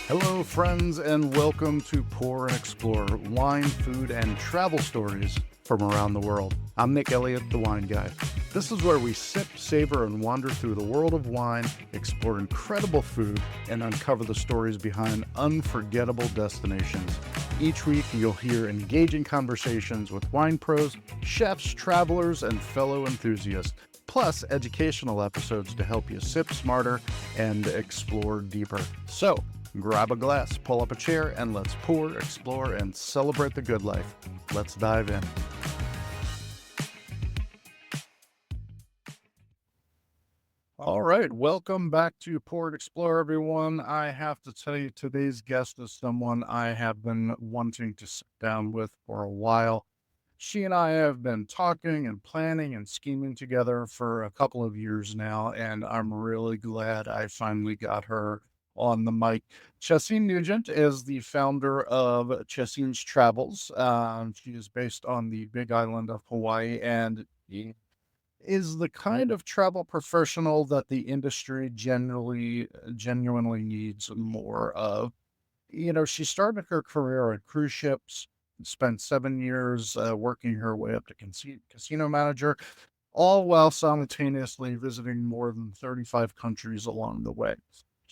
Hello, friends, and welcome to Pour and Explore wine, food, and travel stories from around the world. I'm Nick Elliott, the Wine Guy. This is where we sip, savor, and wander through the world of wine, explore incredible food, and uncover the stories behind unforgettable destinations. Each week, you'll hear engaging conversations with wine pros, chefs, travelers, and fellow enthusiasts, plus educational episodes to help you sip smarter and explore deeper. So, grab a glass, pull up a chair, and let's pour, explore, and celebrate the good life. Let's dive in. All right, welcome back to Pour and Explore, everyone. I have to tell you, today's guest is someone I have been wanting to sit down with for a while. She and I have been talking and planning and scheming together for a couple of years now, and I'm really glad I finally got her on the mic. Chessine Nugent is the founder of Chessine's Travels. She is based on the Big Island of Hawaii and is the kind of travel professional that the industry genuinely needs more of. She started her career on cruise ships, spent 7 years working her way up to casino manager, all while simultaneously visiting more than 35 countries along the way.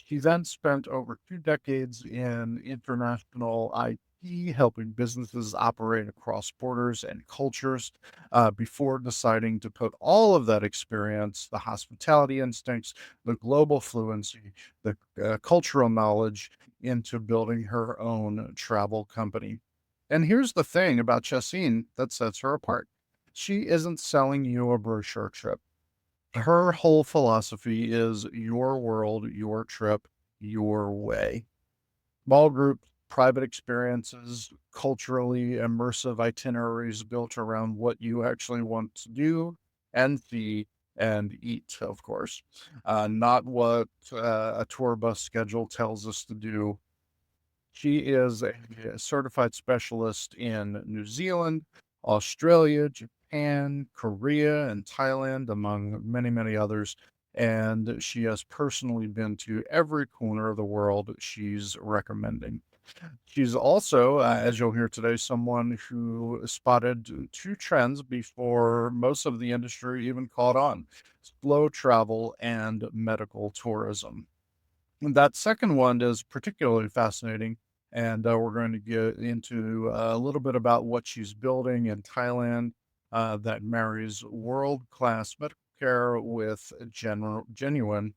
She then spent over 2 decades in international IT, helping businesses operate across borders and cultures before deciding to put all of that experience, the hospitality instincts, the global fluency, the cultural knowledge, into building her own travel company. And here's the thing about Chessine that sets her apart. She isn't selling you a brochure trip. Her whole philosophy is your world, your trip, your way. Small groups, private experiences, culturally immersive itineraries built around what you actually want to do and see and eat, of course. Not what a tour bus schedule tells us to do. She is a certified specialist in New Zealand, Australia, Japan, Korea, and Thailand, among many, many others. And she has personally been to every corner of the world she's recommending. She's also, as you'll hear today, someone who spotted two trends before most of the industry even caught on: slow travel and medical tourism. And that second one is particularly fascinating, and we're going to get into a little bit about what she's building in Thailand that marries world-class medical care with genuine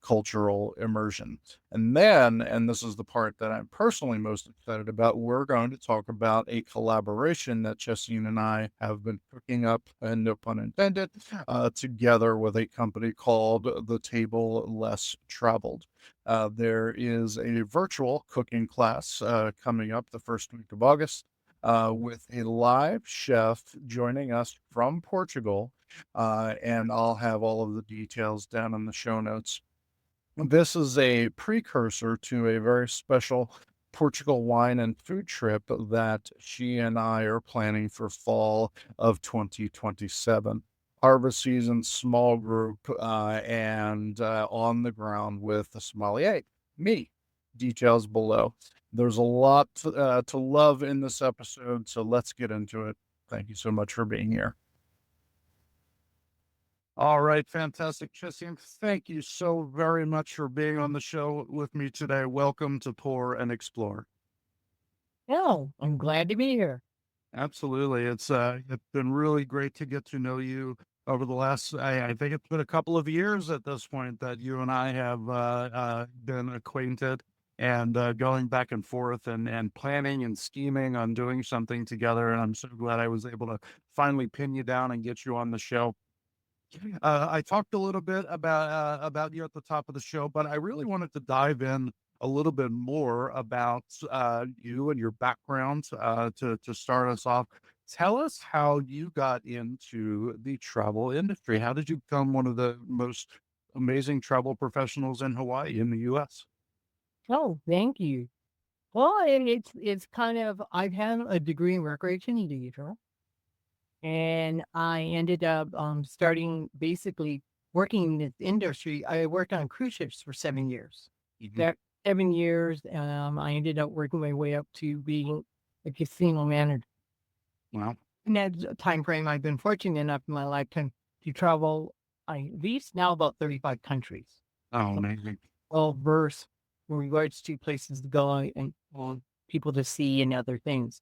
cultural immersion. And then, and this is the part that I'm personally most excited about, we're going to talk about a collaboration that Chessine and I have been cooking up, and no pun intended, together with a company called The Table Less Traveled. There is a virtual cooking class coming up the first week of August with a live chef joining us from Portugal. And I'll have all of the details down in the show notes. This is a precursor to a very special Portugal wine and food trip that she and I are planning for fall of 2027. Harvest season, small group, and on the ground with the sommelier, me. Details below. There's a lot to love in this episode, so let's get into it. Thank you so much for being here. All right, fantastic, Chessy. Thank you so very much for being on the show with me today. Welcome to Pour and Explore. No, I'm glad to be here. Absolutely. It's been really great to get to know you over the last, I think it's been a couple of years at this point that you and I have been acquainted and going back and forth and planning and scheming on doing something together. And I'm so glad I was able to finally pin you down and get you on the show. I talked a little bit about you at the top of the show, but I really wanted to dive in a little bit more about you and your background to start us off. Tell us how you got into the travel industry. How did you become one of the most amazing travel professionals in Hawaii in the U.S.? Oh, thank you. Well, it's kind of I've had a degree in recreation leisure, and I ended up starting basically working in this industry. I worked on cruise ships for 7 years. Mhm. That 7 years. I ended up working my way up to being a casino manager. Wow. In that time frame, I've been fortunate enough in my lifetime to travel at least now about 35 countries. Oh, So amazing. well versed in regards to places to go and people to see and other things.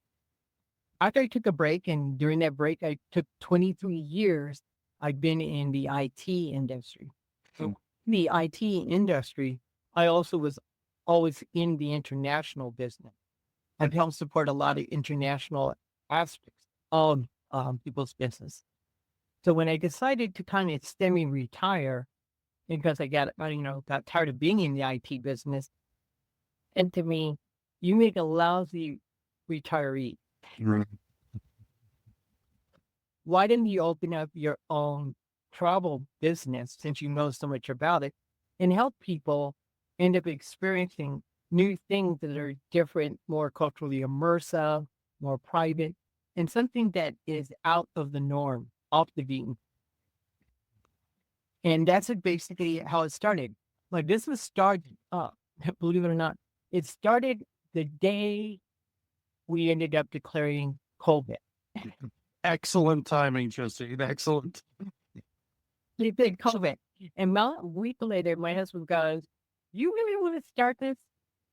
After I took a break, and during that break, I took 23 years, I've been in the IT industry. Mm. So the IT industry, I also was always in the international business. I've helped support a lot of international aspects of people's business. So when I decided to kind of semi-retire, because I got tired of being in the IT business, and to me, you make a lousy retiree. Right. Why didn't you open up your own travel business since you know so much about it and help people end up experiencing new things that are different, more culturally immersive, more private, and something that is out of the norm, off the beaten. And that's basically how it started. Like this was started up, believe it or not, it started the day we ended up declaring COVID. Excellent timing, Chessine. Excellent. They did COVID. And about a week later, my husband goes, "You really want to start this?"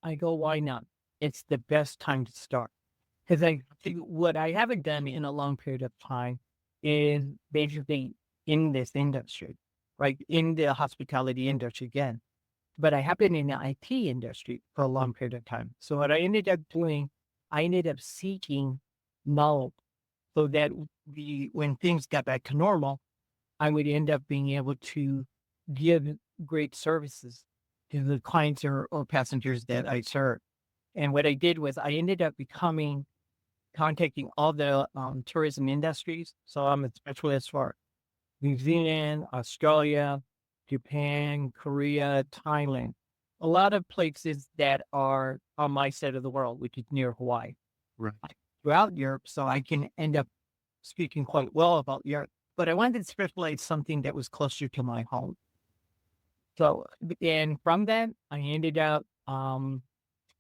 I go, "Why not? It's the best time to start." Because I think what I haven't done in a long period of time is basically in this industry, right? In the hospitality industry again. But I have been in the IT industry for a long period of time. So what I ended up doing, I ended up seeking knowledge so that when things got back to normal, I would end up being able to give great services to the clients or passengers that I serve. And what I did was I ended up contacting all the tourism industries. So I'm a specialist for New Zealand, Australia, Japan, Korea, Thailand, a lot of places that are on my side of the world, which is near Hawaii, Right. throughout Europe. So I can end up speaking quite well about Europe. But I wanted to specialize something that was closer to my home. So, and from that, I ended up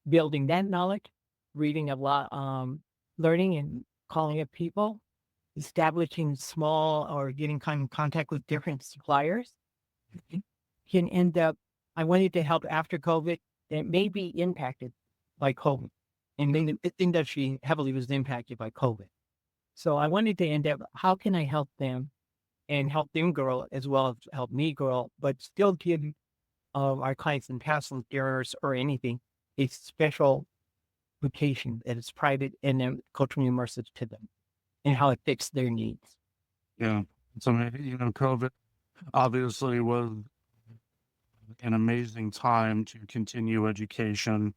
building that knowledge, reading a lot, learning and calling up people, establishing small or getting kind of contact with different suppliers can end up. I wanted to help after COVID that may be impacted by COVID, and then the industry heavily was impacted by COVID. So I wanted to end up, how can I help them and help them grow as well as help me grow, but still give our clients and passengers or anything a special location that is private and then culturally immersive to them and how it fits their needs. Yeah. So, COVID obviously was an amazing time to continue education,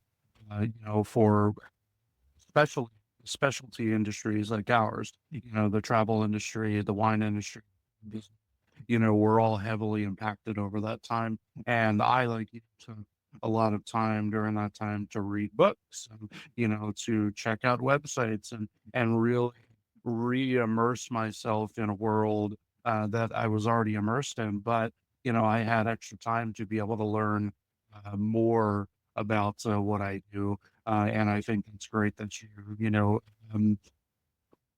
for special specialty industries like ours, the travel industry, the wine industry, these- we're all heavily impacted over that time. And I, like you, took a lot of time during that time to read books and, to check out websites and really re-immerse myself in a world that I was already immersed in. But, I had extra time to be able to learn more about what I do. And I think it's great that um,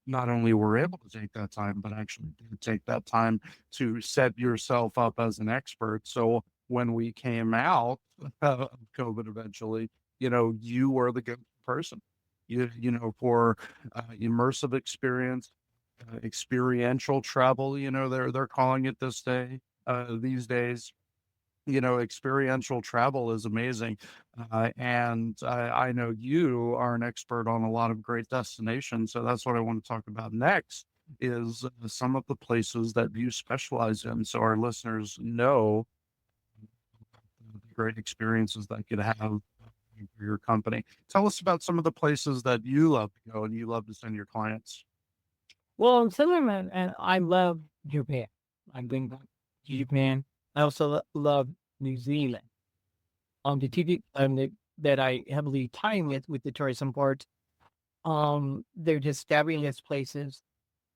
not only were able to take that time, but actually did take that time to set yourself up as an expert. So when we came out of COVID eventually, you were the good person, for immersive experience, experiential travel, they're calling it these days. Experiential travel is amazing. And I know you are an expert on a lot of great destinations. So that's what I want to talk about next is some of the places that you specialize in. So our listeners know the great experiences that could have for your company. Tell us about some of the places that you love to go and you love to send your clients. Well, in Southern and I love Japan. I've been to Japan. I also love New Zealand. The TV that I heavily tie with the tourism boards, they're just fabulous places.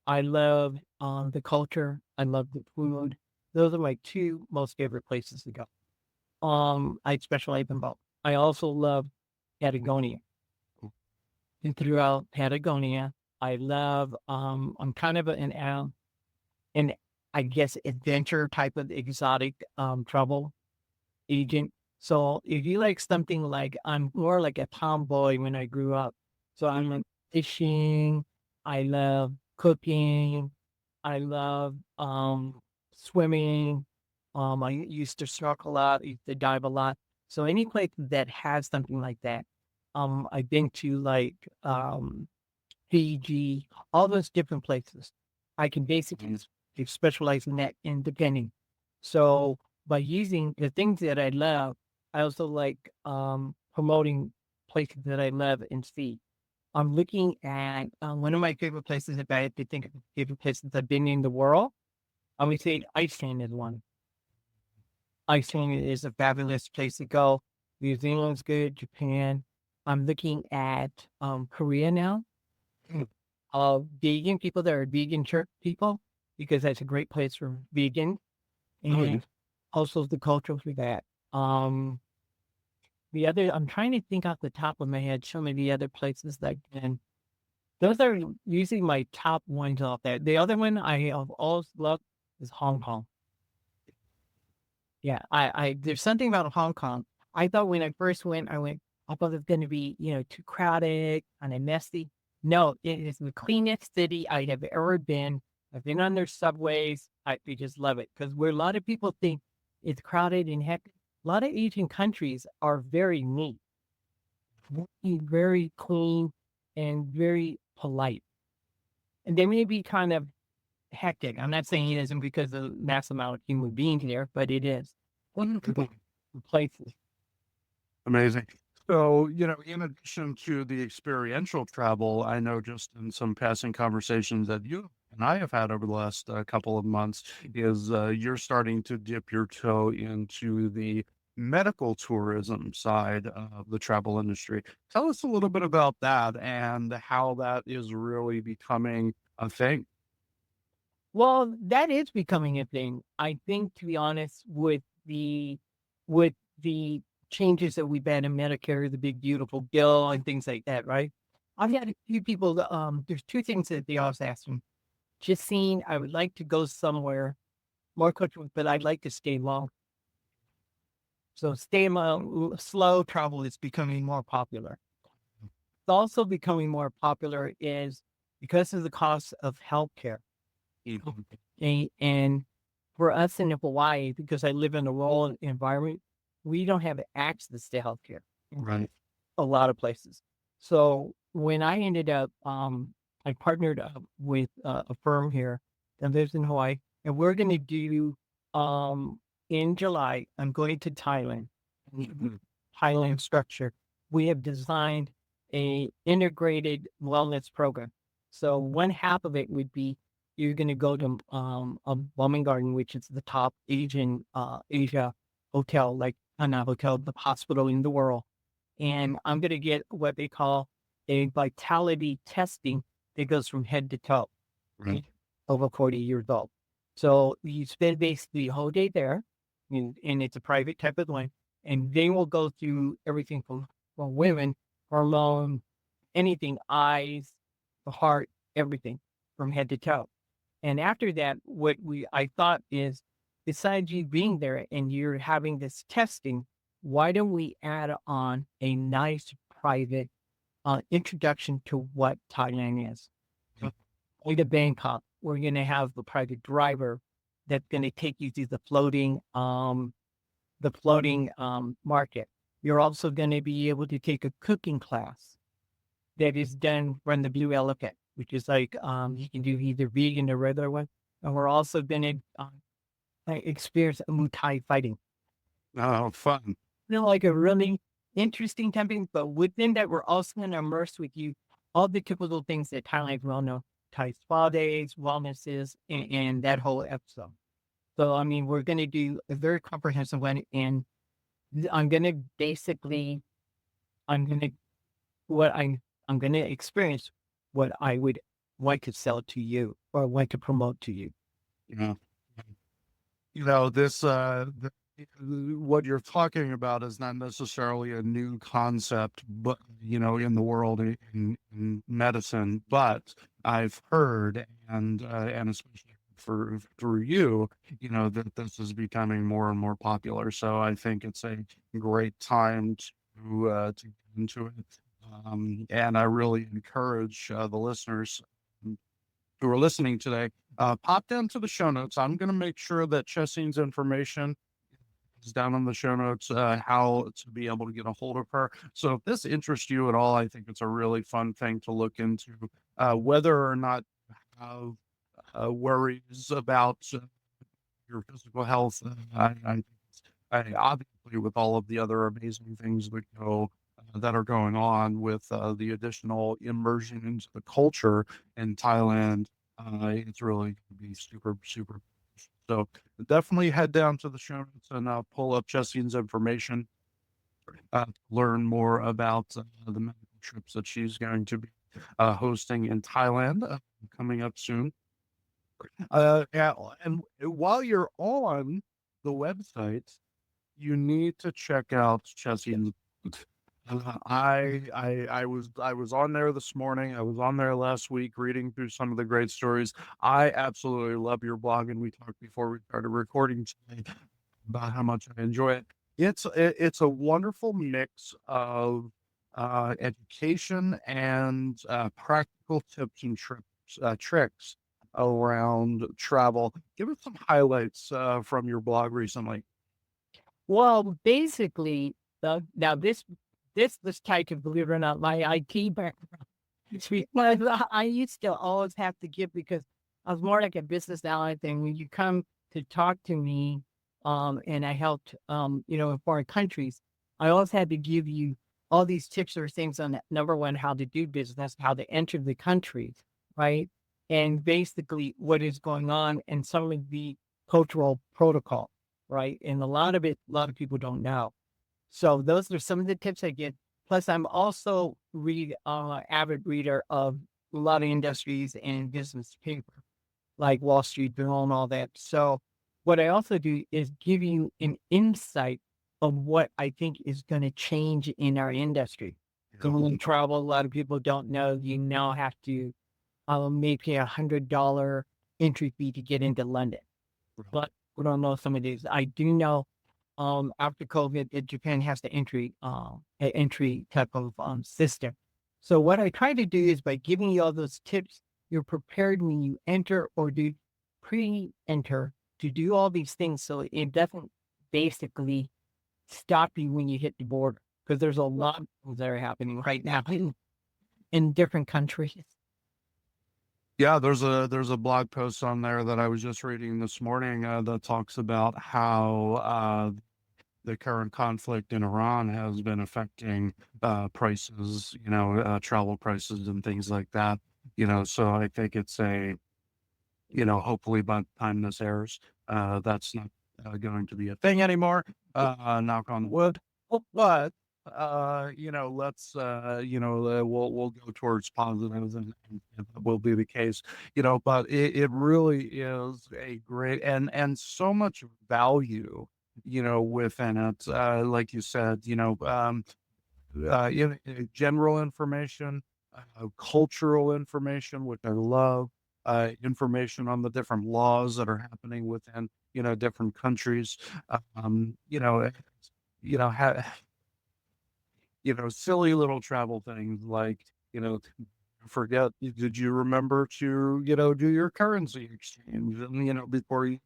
I love the culture. I love the food. Those are my two most favorite places to go. I specialize in both. I also love Patagonia. And throughout Patagonia, I love, I'm kind of an, I guess, adventure type of exotic, travel agent. So if you like something like, I'm more like a tomboy when I grew up. So I'm like fishing. I love cooking. I love, swimming. I used to snorkel a lot, used to dive a lot. So any place that has something like that, I've been to like, Fiji, all those different places. I can basically specialize in that in depending. So by using the things that I love, I also like, promoting places that I love and see. I'm looking at, one of my favorite places. If I had to think of favorite places I've been in the world, I would say Iceland is one. Iceland is a fabulous place to go. New Zealand's good. Japan. I'm looking at, Korea now. Vegan people that are vegan church people, because that's a great place for vegan, Oh, yeah. and also the culture for that. Um, the other, I'm trying to think off the top of my head, some of the other places that can, those are usually my top ones off there. The other one I have always loved is Hong Kong. Yeah, there's something about Hong Kong. I thought when I first went, I thought it was going to be, too crowded and messy. No, it is the cleanest city I have ever been. I've been on their subways. I just love it because where a lot of people think it's crowded and heck, a lot of Asian countries are very neat, very clean, and very polite. And they may be kind of hectic. I'm not saying it isn't because of the mass amount of human beings there, but it is. Wonderful places. Amazing. So, in addition to the experiential travel, I know just in some passing conversations that you and I have had over the last couple of months, is you're starting to dip your toe into the medical tourism side of the travel industry. Tell us a little bit about that and how that is really becoming a thing. Well, that is becoming a thing. I think, to be honest, with the changes that we've had in Medicare, the big beautiful bill and things like that, right? I've had a few people. There's two things that they always ask me. Justine, I would like to go somewhere more comfortable, but I'd like to stay long. So slow travel is becoming more popular. It's also becoming more popular is because of the cost of healthcare. Mhm. And for us in Hawaii, because I live in a rural environment, we don't have access to healthcare Right. a lot of places. So when I ended up, I partnered up with a firm here that lives in Hawaii, and we're going to do, in July, I'm going to Thailand, Thailand structure. We have designed a integrated wellness program. So one half of it would be you're going to go to, a Bowman Garden, which is the top Asia hotel, like not hotel, the hospital in the world. And I'm going to get what they call a vitality testing that goes from head to toe, Right. over 40 years old. So you spend basically a whole day there, and it's a private type of one, and they will go through everything from women, hormone, anything, eyes, the heart, everything from head to toe. And after that, I thought is, besides you being there and you're having this testing, why don't we add on a nice private, introduction to what Thailand is? Mhm. Going to Bangkok, we're going to have the private driver that's going to take you to the floating, market. You're also going to be able to take a cooking class that is done from the Blue Elephant, which is like, you can do either vegan or regular one. And we're also going to, experience Muay Thai fighting. Oh, fun. Like a really interesting campaign, but within that, we're also going to immerse with you all the typical things that Thailand well know, Thai spa days, wellnesses, and that whole episode. So, I mean, we're going to do a very comprehensive one, and I'm going to basically, I'm going to, what I'm going to experience what I would like to sell to you or like to promote to you. Yeah. This, what you're talking about is not necessarily a new concept, but in the world in medicine. But I've heard, and especially through you, that this is becoming more and more popular. So I think it's a great time to get into it. And I really encourage the listeners who are listening today, pop down to the show notes. I'm going to make sure that Chessine's information is down in the show notes, how to be able to get a hold of her. So if this interests you at all, I think it's a really fun thing to look into, whether or not you have worries about your physical health. Obviously, with all of the other amazing things that are going on with the additional immersion into the culture in Thailand, it's really going to be super, super. So definitely head down to the show notes and pull up Chessine's information, learn more about the medical trips that she's going to be hosting in Thailand coming up soon. Yeah, and while you're on the website, you need to check out Chessine's. I was on there this morning. I was on there last week reading through some of the great stories. I absolutely love your blog, and we talked before we started recording today about how much I enjoy it. It's a wonderful mix of education and practical tips and tricks around travel. Give us some highlights from your blog recently. Well, basically, now this was tied to, believe it or not, my IT background. It's because I used to always have to give, because I was more like a business analyst, and when you come to talk to me, and I helped, in foreign countries, I always had to give you all these tips or things on that. Number one, how to do business, how to enter the countries, right? And basically what is going on and some of the cultural protocol, right? And a lot of people don't know. So those are some of the tips I get. Plus, I'm also avid reader of a lot of industries and business paper, like Wall Street Journal and all that. So what I also do is give you an insight of what I think is going to change in our industry. So when you travel, a lot of people don't know you now have to maybe $100 entry fee to get into London. But we don't know some of these. I do know after COVID, Japan has the entry type of system. So what I try to do is, by giving you all those tips, you're prepared when you enter or do pre-enter to do all these things. So it doesn't basically stop you when you hit the border, because there's a lot of things that are happening right now in different countries. Yeah, there's a blog post on there that I was just reading this morning that talks about how the current conflict in Iran has been affecting prices, travel prices and things like that. So I think it's hopefully by the time this airs, that's not going to be a thing anymore. Knock on wood. But let's we'll go towards positives, and that will be the case. But it really is a great and so much value within it. Like you said, general information, cultural information, which I love, information on the different laws that are happening within, different countries. Um, you know, eh, ha, silly little travel things like, forget, did you remember to, do your currency exchange, and, before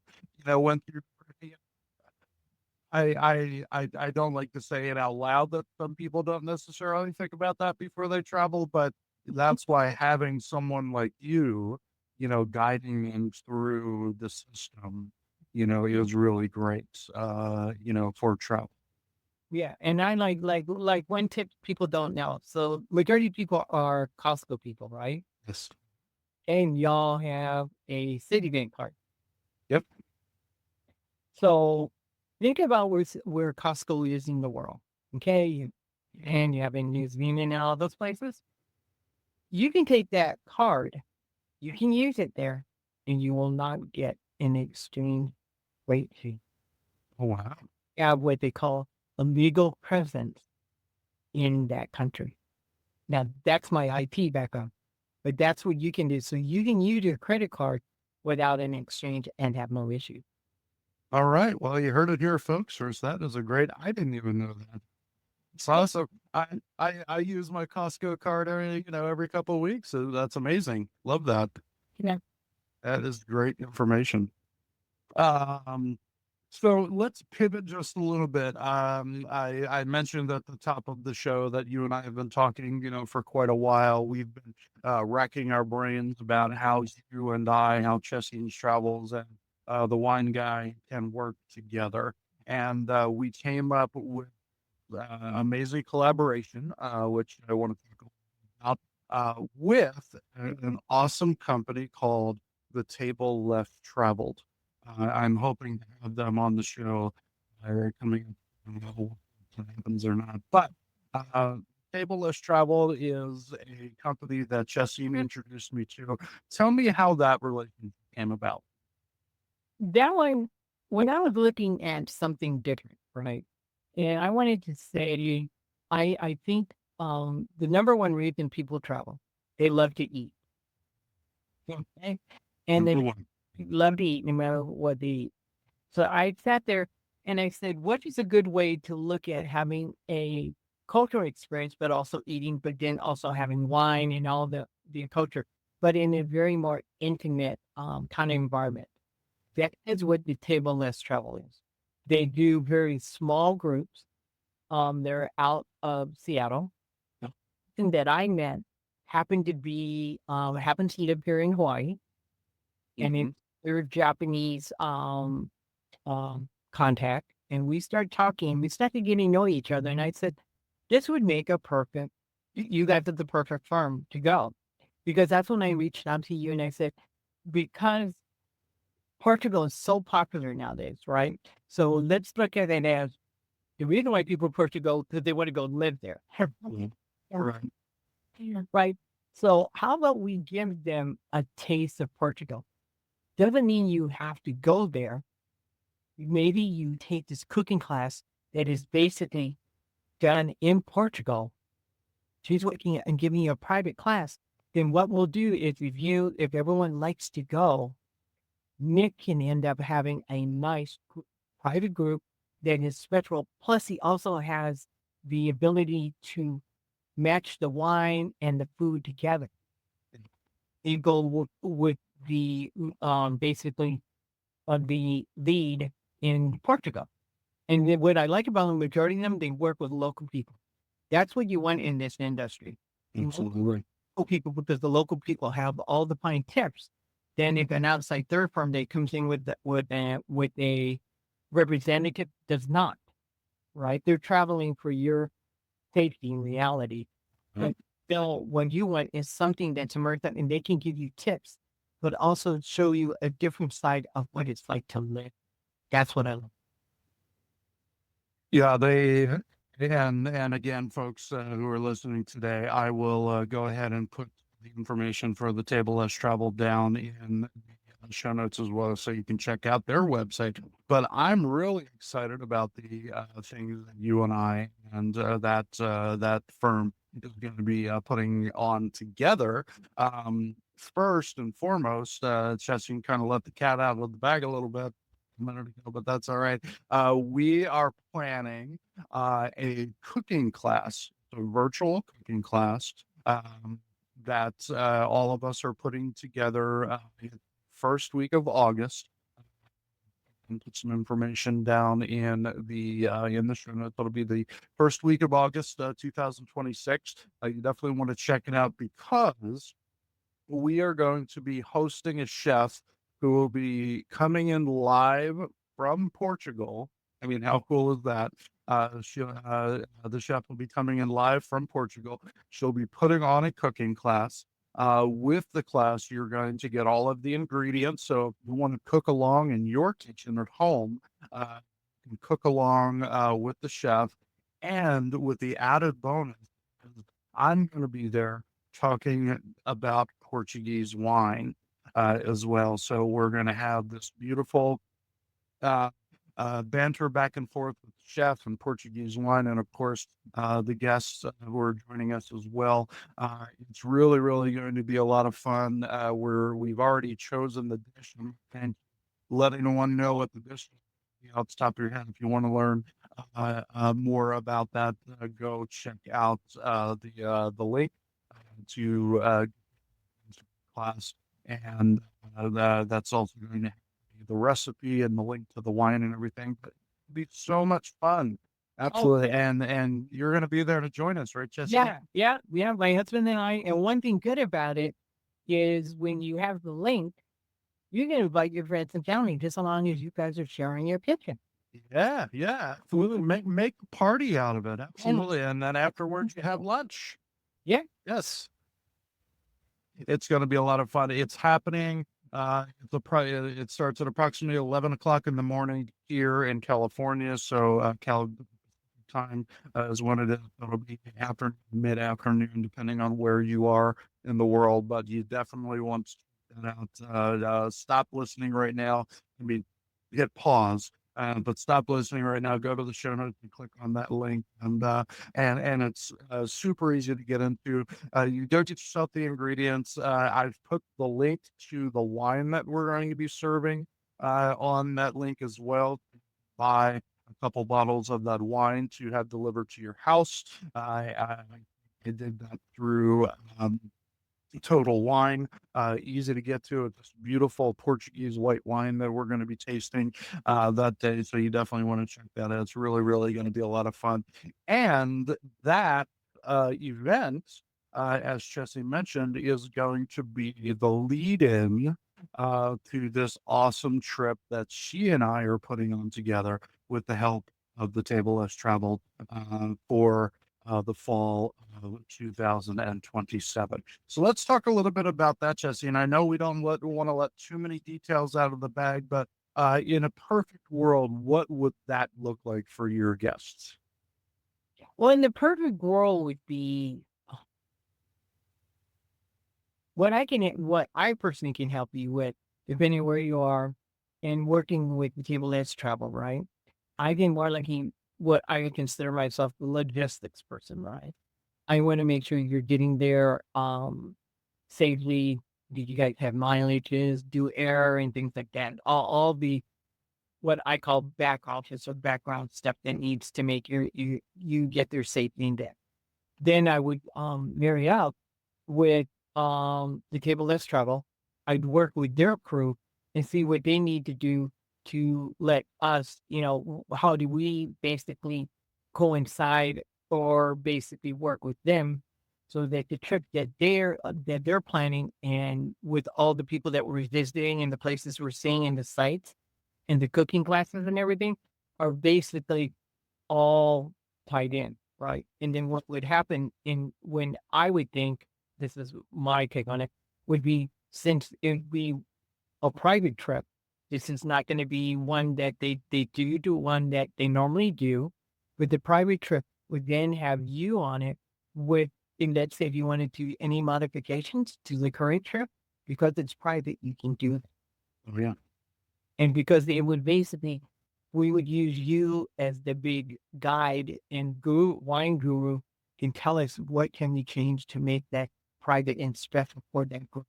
went through. I don't like to say it out loud that some people don't necessarily think about that before they travel, but that's why having someone like you, guiding them through the system, is really great, for travel. Yeah, and I like one tip people don't know. So majority of people are Costco people, right? Yes. And y'all have a Citibank card. Yep. So think about where Costco is in the world. Okay, and you have in New Zealand and all those places. You can take that card, you can use it there, and you will not get an exchange rate fee. Oh, wow. have what they call a legal presence in that country. Now, that's my IT background, but that's what you can do. So you can use your credit card without an exchange and have no issue. All right. Well, you heard it here, folks. First, that is a great. I didn't even know that. It's awesome. I use my Costco card every couple of weeks. So that's amazing. Love that. Yeah. That is great information. Um, so let's pivot just a little bit. I mentioned at the top of the show that you and I have been talking, for quite a while. We've been racking our brains about how you and how Chessine's travels and the wine guy can work together. And we came up with amazing collaboration, which I want to talk about, with an awesome company called The Table Left Traveled. I'm hoping to have them on the show. They're coming up. I don't know if it happens or not. But uh, Table Left Traveled is a company that Chessine introduced me to. Tell me how that relationship came about. That one, when I was looking at something different, right? And I wanted to say to you, I think the number one reason people travel, they love to eat. Okay? And Number they one. love to eat no matter what they eat. So I sat there and I said, what is a good way to look at having a cultural experience, but also eating, but then also having wine and all the culture, but in a very more intimate kind of environment? That is what the table less travel is. They do very small groups. They're out of Seattle. Yeah. And that I met happened to live here in Hawaii, and Mhm. they're Japanese contact. And we started talking, we started getting to know each other. And I said, this would make a perfect, you guys are the perfect firm to go. Because that's when I reached out to you and I said, because Portugal is so popular nowadays, right? So let's look at it as the reason why people prefer to go because they want to go live there. Mhm. All right. Right. So how about we give them a taste of Portugal? Doesn't mean you have to go there. Maybe you take this cooking class that is basically done in Portugal. She's looking at and giving you a private class. Then what we'll do is if everyone likes to go, Nick can end up having a nice private group that is special. Plus, he also has the ability to match the wine and the food together. You go with the basically the lead in Portugal. And then what I like about the majority of them, they work with local people. That's what you want in this industry. You want Absolutely. local people because the local people have all the fine tips. Then if an outside third firm that comes in with a representative does not, right? They're traveling for your safety in reality. Huh? But Bill, what you want is something that's immersive and they can give you tips, but also show you a different side of what it's like to live. That's what I love. Yeah, and again, folks who are listening today, I will go ahead and put the information for the table less traveled down in the show notes as well, so you can check out their website. But I'm really excited about the things that you and I and that firm is going to be putting on together. First and foremost, Chessing kind of let the cat out of the bag a little bit a minute ago, but that's all right. We are planning a cooking class, a virtual cooking class that all of us are putting together first week of August. And put some information down in the show notes. It'll be the first week of August, 2026. You definitely want to check it out because we are going to be hosting a chef who will be coming in live from Portugal. I mean, how cool is that? The chef will be coming in live from Portugal. She'll be putting on a cooking class. With the class, you're going to get all of the ingredients. So if you want to cook along in your kitchen at home, you can cook along with the chef. And with the added bonus, I'm going to be there talking about Portuguese wine as well. So we're going to have this beautiful uh, banter back and forth with the chef and Portuguese wine, and of course, the guests who are joining us as well. It's really, really going to be a lot of fun. We've already chosen the dish and let anyone know what the dish is. Off the top of your head, if you want to learn more about that, go check out the link to class, and that's also going to have the recipe and the link to the wine and everything. But it'll be so much fun, Oh, absolutely, and you're going to be there to join us, right, Jesse? yeah. My husband and I, and one thing good about it is when you have the link, you can invite your friends and family just as long as you guys are sharing your kitchen. Yeah, absolutely. Make a party out of it, And absolutely, and then afterwards you have lunch. yeah, Yes, it's going to be a lot of fun. It's happening. It starts at approximately 11 o'clock in the morning here in California. So, Cal time is when it is. It'll be after mid afternoon, depending on where you are in the world. But you definitely want to check that out. Stop listening right now. I mean, hit pause. But stop listening right now. Go to the show notes and click on that link, and it's super easy to get into. You go get yourself the ingredients. I've put the link to the wine that we're going to be serving on that link as well. Buy a couple bottles of that wine to have delivered to your house. I did that through Total Wine, easy to get to. It's beautiful Portuguese white wine that we're going to be tasting that day. So you definitely want to check that out. It's really, really going to be a lot of fun. And that event, as Chessine mentioned, is going to be the lead in to this awesome trip that she and I are putting on together with the help of the Table Less Traveled for the fall of 2027. So let's talk a little bit about that, Jesse. And I know we don't want to let too many details out of the bag, but in a perfect world, what would that look like for your guests? well, in the perfect world would be what I personally can help you with, depending where you are, and working with the Table Let's Travel, right? I can more like what I consider myself the logistics person, right? I want to make sure you're getting there safely. Did you guys have mileages, do air and things like that? All the what I call back office or background stuff that needs to make you get there safely and that. Then I would marry up with the Table Less Travel. I'd work with their crew and see what they need to do to let us, how do we basically coincide or basically work with them so that the trip that they're planning and with all the people that we're visiting and the places we're seeing and the sites and the cooking classes and everything are basically all tied in, right? And then what would happen in when I would think this is my take on it would be since it would be a private trip, this is not going to be one that they do one that they normally do. But the private trip would then have you on it with, and let's say if you wanted to do any modifications to the current trip, because it's private, you can do that. Oh, yeah. And because it would basically, we would use you as the big guide and wine guru can tell us what can we change to make that private and special for that group.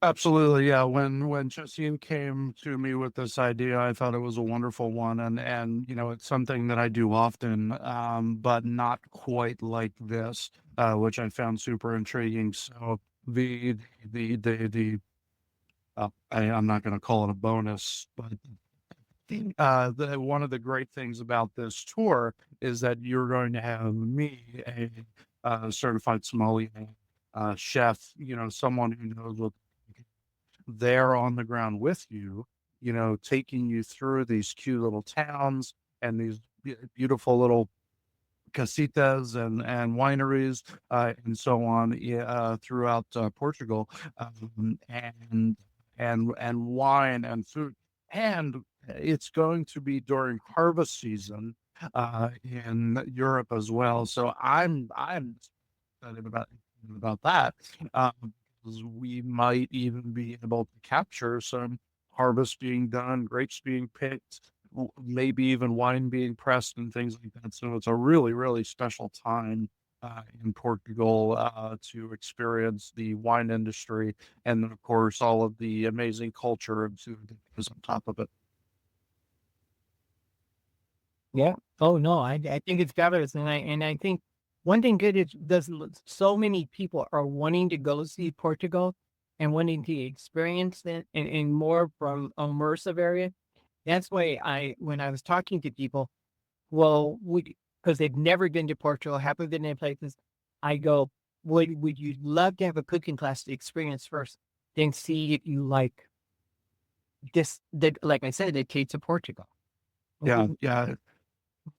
Absolutely, yeah. When Chessine came to me with this idea, I thought it was a wonderful one, and it's something that I do often, but not quite like this, which I found super intriguing. So the I'm not going to call it a bonus, but one of the great things about this tour is that you're going to have me, a certified sommelier, chef, someone who knows what there on the ground with you, taking you through these cute little towns and these beautiful little casitas and wineries and so on throughout Portugal, and wine and food, and it's going to be during harvest season in Europe as well. So I'm excited about that. Because we might even be able to capture some harvest being done, grapes being picked, maybe even wine being pressed and things like that. So it's a really, really special time in Portugal to experience the wine industry, and then of course all of the amazing culture and food that goes on top of it. Yeah. Oh no, I think it's fabulous, and I think one thing good is so many people are wanting to go see Portugal and wanting to experience it in more from immersive area. That's why when I was talking to people, well, because they've never been to Portugal, haven't been in places, I go, would you love to have a cooking class to experience first, then see if you like this? That, like I said, the taste of Portugal. Yeah, yeah.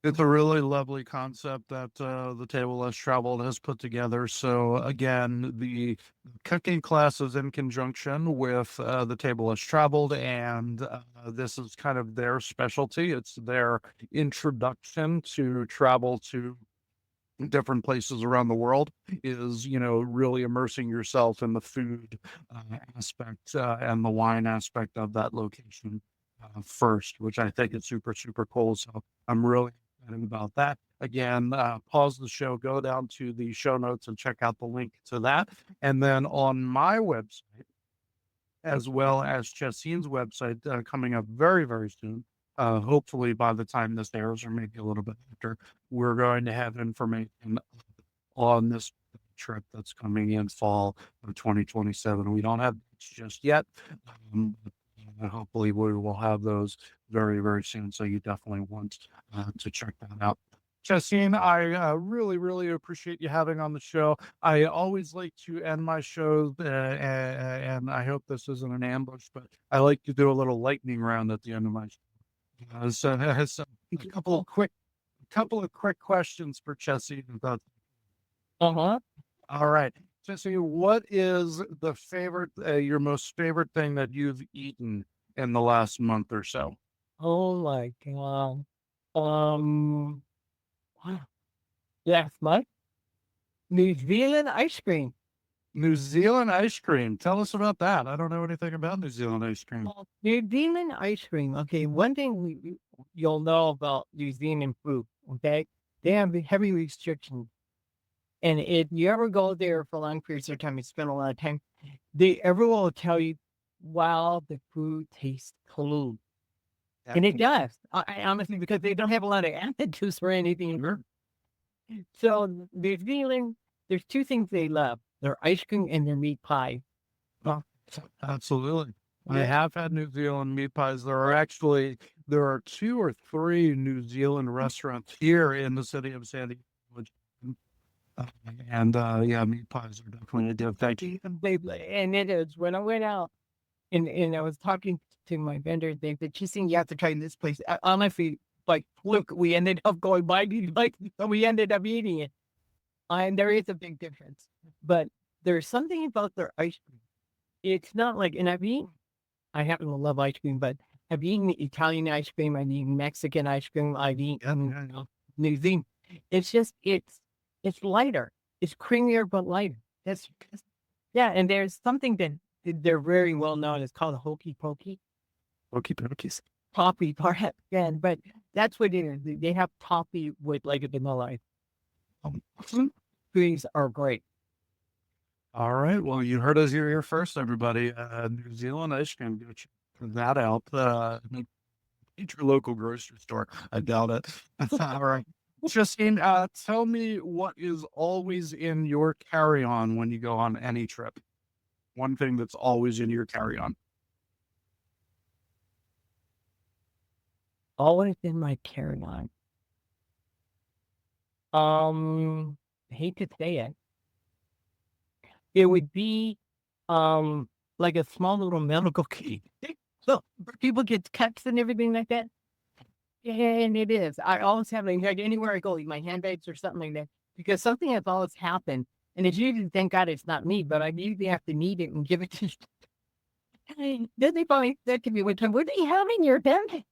It's a really lovely concept that the Table Less Traveled has put together. So again, the cooking class is in conjunction with the Table Less Traveled, and this is kind of their specialty. It's their introduction to travel to different places around the world, is really immersing yourself in the food aspect and the wine aspect of that location first, which I think is super, super cool. So I'm really excited about that. Again, pause the show, go down to the show notes and check out the link to that. And then on my website, as well as Chessine's website, coming up very, very soon. Hopefully by the time this airs, or maybe a little bit after, we're going to have information on this trip that's coming in fall of 2027. We don't have dates just yet, but hopefully we will have those very, very soon. So you definitely want to check that out. Chessine, I really, really appreciate you having on the show. I always like to end my shows, and I hope this isn't an ambush, but I like to do a little lightning round at the end of my show. So a couple of quick questions for Chessine. Uh-huh. All right. Chessine, what is your most favorite thing that you've eaten in the last month or so? Oh my god. Um, wow. Last month, New Zealand ice cream. New Zealand ice cream. Tell us about that. I don't know anything about New Zealand ice cream. Well, New Zealand ice cream. Okay, one thing you'll know about New Zealand food. Okay, they have heavy restrictions, and if you ever go there for long periods of time, you spend a lot of time. Everyone will tell you, "Wow, the food tastes cool," and it does. I honestly, because they don't have a lot of additives or anything. Sure. So New Zealand, there's two things they love: their ice cream and their meat pie. Oh, absolutely. I Yeah. have had New Zealand meat pies. There are 2 or 3 New Zealand restaurants here in the city of San Diego, uh, and yeah, meat pies are definitely a good thing. And it is when I went out and I was talking to my vendor, they said, "Chessine, you have to try this place." Honestly, like, look, we ended up going by, like, so we ended up eating it. And there is a big difference, but there's something about their ice cream. It's not like, and I happen to love ice cream, but I've eaten Italian ice cream, I've eaten Mexican ice cream, I've eaten New Zealand. It's just, it's lighter. It's creamier, but lighter. Yeah. And there's something that they're very well known. It's called hokey pokey. Okie dokies. Toffee, perhaps, yeah, but that's what it is. They have toffee with like a vanilla ice. Awesome. These are great. All right. Well, you heard us here first, everybody. New Zealand ice cream. Go check that out. At your local grocery store. I doubt it. All right. Justine, tell me what is always in your carry-on when you go on any trip. One thing that's always in your carry-on. Always in my carry-on. I hate to say it. It would be like a small little medical kit. So people get cuts and everything like that. Yeah, and it is. I always have like anywhere I go, like my handbags or something like that, because something has always happened. And it's usually, thank God it's not me, but I usually have to need it and give it to. Then they finally said to me one time, "What do you have in your bag?"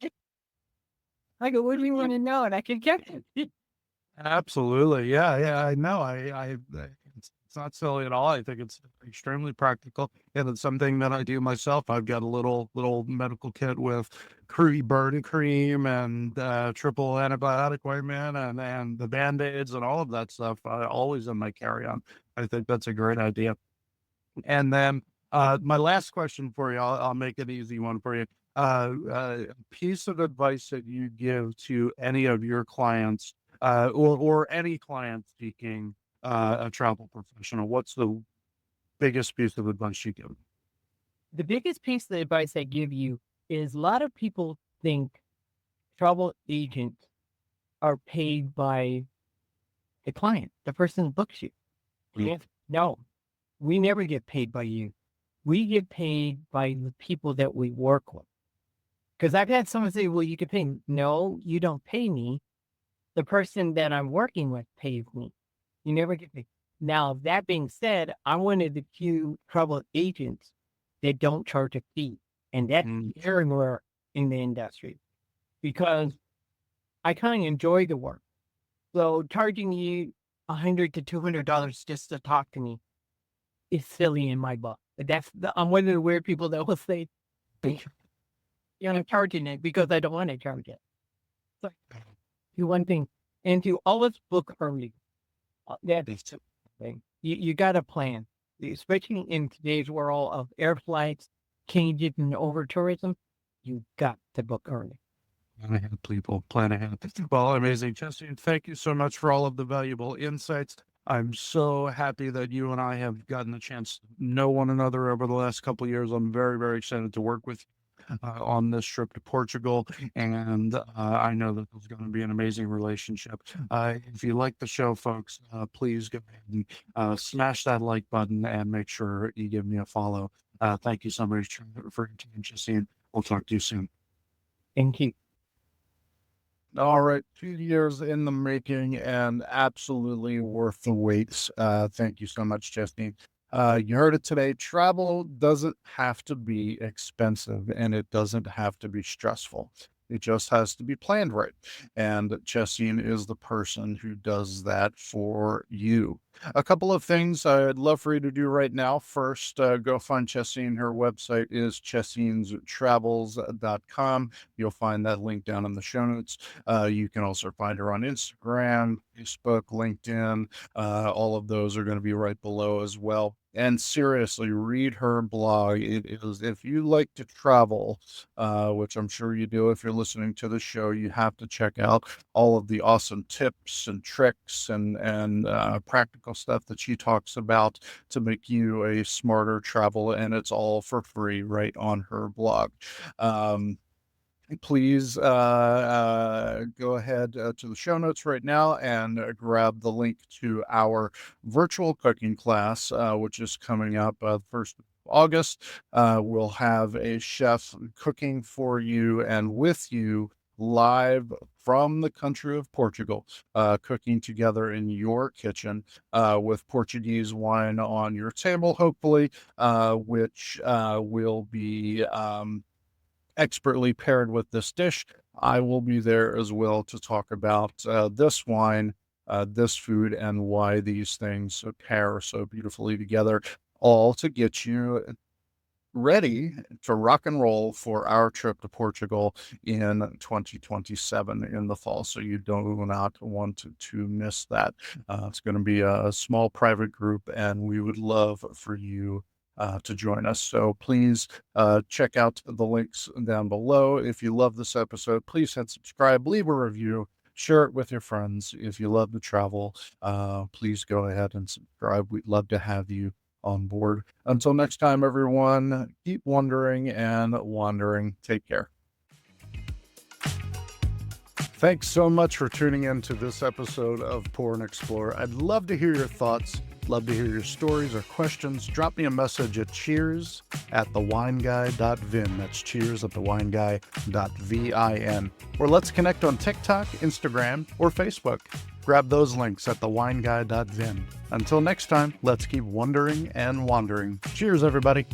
I go, "What do you want to know?" And I can get it. Absolutely. Yeah. Yeah. I know. It's not silly at all. I think it's extremely practical, and it's something that I do myself. I've got a little medical kit with burn cream and triple antibiotic ointment and the Band-Aids and all of that stuff always in my carry-on. I think that's a great idea. And then my last question for you, I'll make an easy one for you. A piece of advice that you give to any of your clients or any client seeking a travel professional, what's the biggest piece of advice you give? The biggest piece of advice I give you is a lot of people think travel agents are paid by the client, the person who books you. Mm. No, we never get paid by you. We get paid by the people that we work with. Because I've had someone say, well, you can pay me. No, you don't pay me. The person that I'm working with pays me. You never get paid. Now, that being said, I'm one of the few travel agents that don't charge a fee. And that's very rare in the industry because I kind of enjoy the work. So charging you $100 to $200 just to talk to me is silly in my book. I'm one of the weird people that will say, I'm charging it because I don't want to charge it. So do one thing, and to always book early. That's the thing. You got to plan, especially in today's world of air flights, changes, and over tourism. You got to book early. Plan ahead, people. Plan ahead. Well, amazing. Chessine, thank you so much for all of the valuable insights. I'm so happy that you and I have gotten a chance to know one another over the last couple of years. I'm very, very excited to work with you on this trip to Portugal. And I know that it's going to be an amazing relationship. If you like the show, folks, please go ahead and smash that like button and make sure you give me a follow. Thank you so much for your time, Chessine. We'll talk to you soon. Thank you. All right, 2 years in the making and absolutely worth the wait. Thank you so much, Chessine. You heard it today. Travel doesn't have to be expensive and it doesn't have to be stressful. It just has to be planned right. And Chessine is the person who does that for you. A couple of things I'd love for you to do right now. First, go find Chessine. Her website is chessinesTravels.com. You'll find that link down in the show notes. You can also find her on Instagram, Facebook, LinkedIn. All of those are going to be right below as well. And seriously, read her blog. It is, if you like to travel, which I'm sure you do if you're listening to the show, you have to check out all of the awesome tips and tricks and practical stuff that she talks about to make you a smarter traveler. And it's all for free right on her blog. Please go ahead to the show notes right now and grab the link to our virtual cooking class, which is coming up 1st of August. We'll have a chef cooking for you and with you live from the country of Portugal, cooking together in your kitchen with Portuguese wine on your table, hopefully, which will be expertly paired with this dish. I will be there as well to talk about this wine, this food, and why these things pair so beautifully together, all to get you ready to rock and roll for our trip to Portugal in 2027 in the fall. So you do not want to miss that. It's going to be a small private group, and we would love for you to join us. So please check out the links down below. If you love this episode, please hit subscribe, leave a review, share it with your friends. If you love to travel, please go ahead and subscribe. We'd love to have you on board. Until next time, everyone, keep wondering and wandering. Take care. Thanks so much for tuning in to this episode of Pour and Explore. I'd love to hear your thoughts. Love to hear your stories or questions. Drop me a message at cheers@thewineguy.vin. That's cheers@thewineguy.vin. Or let's connect on TikTok, Instagram, or Facebook. Grab those links at thewineguy.vin. Until next time, let's keep wondering and wandering. Cheers, everybody.